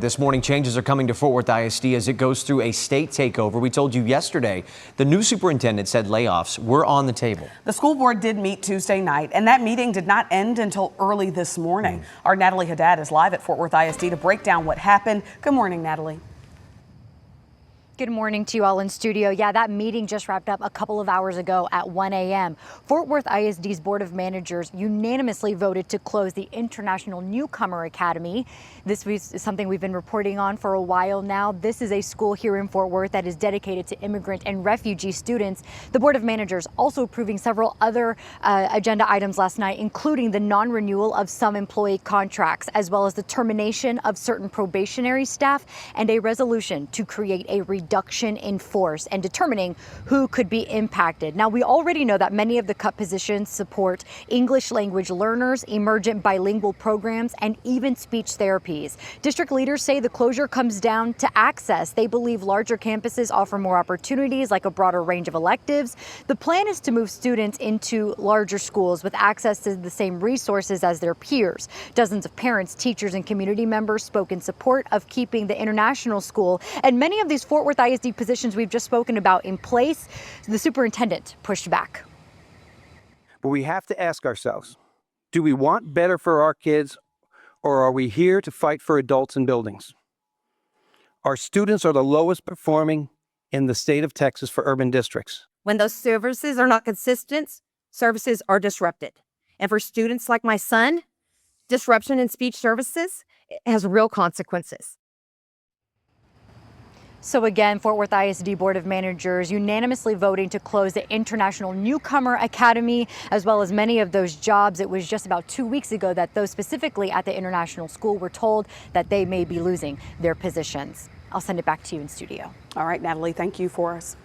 This morning, changes are coming to Fort Worth ISD as it goes through a state takeover. We told you yesterday the new superintendent said layoffs were on the table. The school board did meet Tuesday night, and that meeting did not end until early this morning. Our Natalie Haddad is live at Fort Worth ISD to break down what happened. Good morning, Natalie. Good morning to you all in studio. Yeah, that meeting just wrapped up a couple of hours ago at 1 a.m. Fort Worth ISD's Board of Managers unanimously voted to close the International Newcomer Academy. This is something we've been reporting on for a while now. This is a school here in Fort Worth that is dedicated to immigrant and refugee students. The Board of Managers also approving several other agenda items last night, including the non-renewal of some employee contracts, as well as the termination of certain probationary staff and a resolution to create a reduction in force and determining who could be impacted. Now, we already know that many of the cut positions support English language learners, emergent bilingual programs, and even speech therapies. District leaders say the closure comes down to access. They believe larger campuses offer more opportunities, like a broader range of electives. The plan is to move students into larger schools with access to the same resources as their peers. Dozens of parents, teachers, and community members spoke in support of keeping the international school, and many of these Fort Worth ISD positions we've just spoken about in place. The superintendent pushed back. But we have to ask ourselves, do we want better for our kids, or are we here to fight for adults in buildings? Our students are the lowest performing in the state of Texas for urban districts. When those services are not consistent, services are disrupted. And for students like my son, disruption in speech services has real consequences. So again, Fort Worth ISD Board of Managers unanimously voting to close the International Newcomer Academy, as well as many of those jobs. It was just about 2 weeks ago that those specifically at the international school were told that they may be losing their positions. I'll send it back to you in studio. All right, Natalie, thank you for us.